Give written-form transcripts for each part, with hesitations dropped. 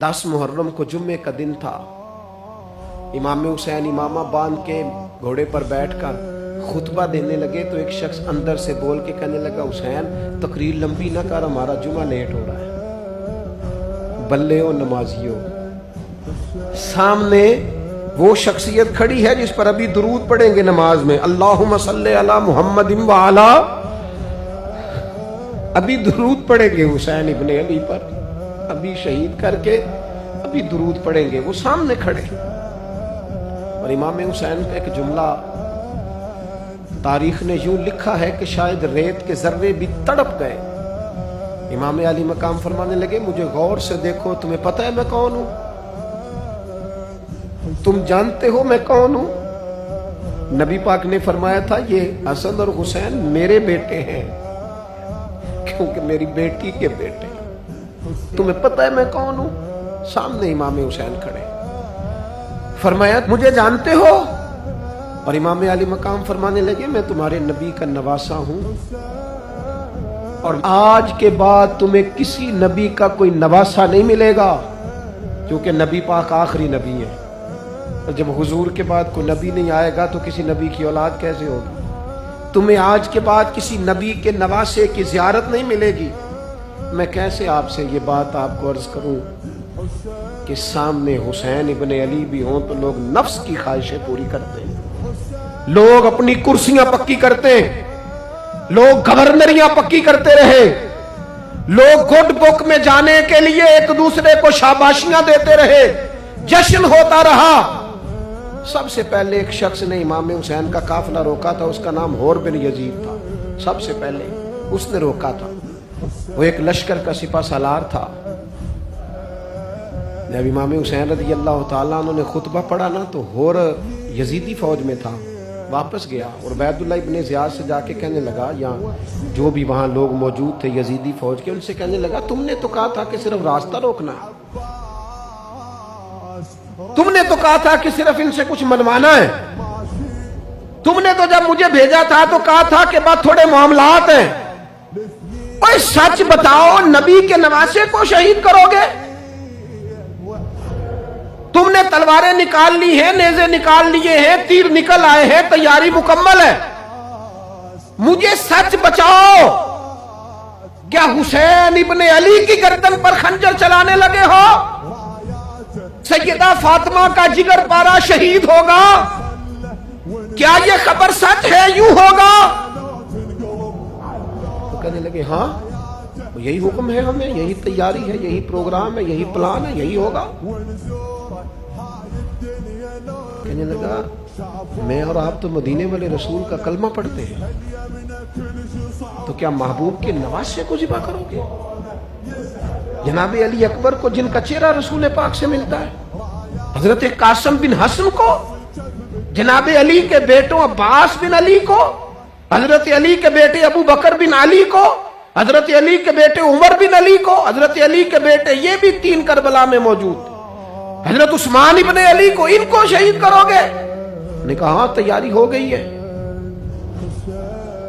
10 मुहर्रम को जुम्मे का दिन था। इमाम हुसैन इमामा बांध के घोड़े पर बैठकर खुतबा देने लगे तो एक शख्स अंदर से बोल के कहने लगा, हुसैन तकरीर लंबी ना कर, हमारा जुमा लेट हो रहा है। बल्ले ओ नमाजियों, सामने वो शख्सियत खड़ी है जिस पर अभी दुरूद पढ़ेंगे नमाज में, अल्लाहुम्मा सल्ले अला मुहम्मदिन व अला, अभी दुरूद पढ़ेंगे हुसैन इब्ने अली पर, अभी शहीद करके अभी दुरूद पढ़ेंगे, वो सामने खड़े। और इमाम हुसैन का एक जुमला तारीख ने यूं लिखा है कि शायद रेत के जर्रे भी तड़प गए। इमाम अली मकाम फरमाने लगे, मुझे गौर से देखो, तुम्हें पता है मैं कौन हूं? तुम जानते हो मैं कौन हूं? नबी पाक ने फरमाया था, ये हसन और हुसैन मेरे बेटे हैं, क्योंकि मेरी बेटी के बेटे। तुम्हें पता है मैं कौन हूं? सामने इमाम हुसैन खड़े। फरमाया, मुझे जानते हो? और इमाम अली मकाम फरमाने लगे, मैं तुम्हारे नबी का नवासा हूं और आज के बाद तुम्हें किसी नबी का कोई नवासा नहीं मिलेगा, क्योंकि नबी पाक आखिरी नबी है। और जब हुजूर के बाद कोई नबी नहीं आएगा तो किसी नबी की औलाद कैसे होगी? तुम्हें आज के बाद किसी नबी के नवासे की ज़ियारत नहीं मिलेगी। मैं कैसे आपसे ये बात आपको अर्ज करूं कि सामने हुसैन इब्ने अली भी हों तो लोग नफ्स की ख्वाहिशें पूरी करते हैं, लोग अपनी कुर्सियां पक्की करते हैं, लोग गवर्नरियां पक्की करते रहे, लोग गुड बुक में जाने के लिए एक दूसरे को शाबाशियां देते रहे, जश्न होता रहा। सबसे पहले एक शख्स ने इमाम हुसैन का काफिला रोका था, उसका नाम होर बिन यजीद था। सबसे पहले उसने रोका था। वो एक लश्कर का सिपा सालार था। जब इमाम हुसैन रज़ी अल्लाह ताला अन्हु ने खुतबा पढ़ा ना, तो होर यजीदी फौज में था, वापस गया और उबैदुल्लाह इब्ने ज़ियाद से जाके कहने लगा, या जो भी वहां लोग मौजूद थे यजीदी फौज के, उनसे कहने लगा, तुमने तो कहा था कि सिर्फ रास्ता रोकना है, तुमने तो कहा था कि सिर्फ इनसे कुछ मनवाना है, तुमने तो जब मुझे भेजा था तो कहा था कि बात थोड़े मामलात हैं। ओए सच बताओ, नबी के नवासे को शहीद करोगे? तुमने तलवारें निकाल ली हैं, नेज़े निकाल लिए हैं, तीर निकल आए हैं, तैयारी मुकम्मल है, मुझे सच बचाओ, क्या हुसैन इब्ने अली की गर्दन पर खंजर चलाने लगे हो? सैयदा फातिमा का जिगर पारा शहीद होगा? क्या ये खबर सच है? यूं होगा? तो कहने लगे, हाँ यही हुक्म है हमें, यही तैयारी है, यही प्रोग्राम है, यही प्लान है, यही होगा। कहने लगा, मैं और आप तो मदीने वाले रसूल का कलमा पढ़ते हैं, तो क्या महबूब के नवासे को ज़िबा करोगे? जनाबे अली अकबर को, जिनका चेहरा रसूल पाक से मिलता है, हजरत कासिम बिन हसन को, जनाबे अली के बेटों अब्बास बिन अली को, हजरत अली के बेटे अबू बकर बिन अली को, हजरत अली के बेटे उमर बिन अली को, हजरत अली के बेटे ये भी 3 करबला में मौजूद, हजरत उस्मान इब्ने अली को, इनको शहीद करोगे? ने कहा, हाँ तैयारी हो गई है।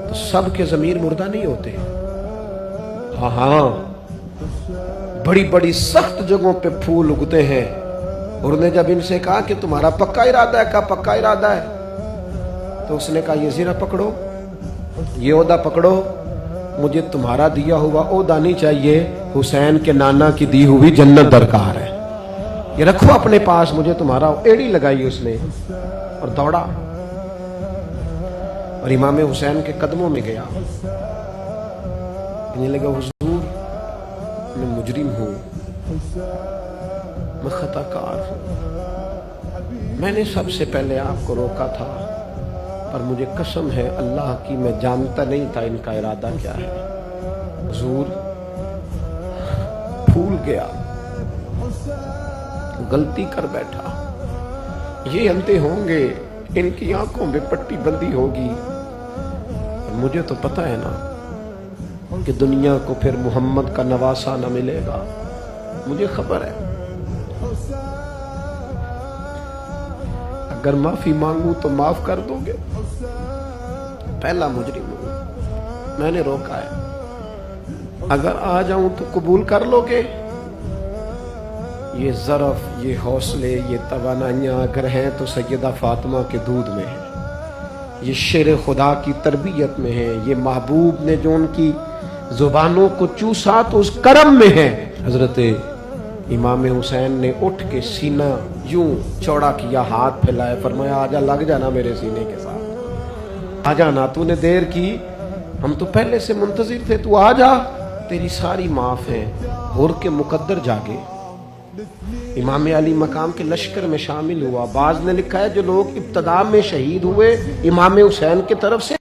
तो सब के जमीर मुर्दा नहीं होते, हाँ हाँ बड़ी बड़ी सख्त जगहों पे फूल उगते हैं। और ने जब इनसे कहा कि तुम्हारा पक्का इरादा है, का पक्का इरादा है, तो उसने कहा, ये ज़रा पकड़ो, ये ओहदा पकड़ो, मुझे तुम्हारा दिया हुआ ओहदा नहीं चाहिए, हुसैन के नाना की दी हुई जन्नत दरकार है, ये रखो अपने पास, मुझे तुम्हारा। एड़ी लगाई उसने और दौड़ा और इमाम हुसैन के कदमों में गया। कहने लगा, हुजूर मैं मुजरिम हूं, मैं खताकार हूं, मैंने सबसे पहले आपको रोका था, पर मुझे कसम है अल्लाह की, मैं जानता नहीं था इनका इरादा क्या है। हुजूर भूल गया, गलती कर बैठा, ये अंधे होंगे, इनकी आंखों में पट्टी बंदी होगी, मुझे तो पता है ना कि दुनिया को फिर मोहम्मद का नवासा न मिलेगा, मुझे खबर है। अगर माफी मांगू तो माफ कर दोगे? पहला मुजरिम हूं, मैंने रोका है, अगर आ जाऊं तो कबूल कर लोगे? یہ ظرف، یہ حوصلے، یہ توانائیاں اگر ہیں تو سیدہ فاطمہ کے دودھ میں ہیں، یہ شیر خدا کی تربیت میں ہیں، یہ محبوب نے جو ان کی زبانوں کو چوسا تو اس کرم میں ہے۔ حضرت امام حسین نے اٹھ کے سینہ یوں چوڑا کیا، ہاتھ پھیلائے، فرمایا آجا، لگ جانا میرے سینے کے ساتھ، آجا نا، تو نے دیر کی، ہم تو پہلے سے منتظر تھے، تو آجا، تیری ساری معاف ہیں۔ غور کے مقدر جاگے، امام علی مقام کے لشکر میں شامل ہوا۔ بعض نے لکھا ہے جو لوگ ابتدا میں شہید ہوئے امام حسین کی طرف سے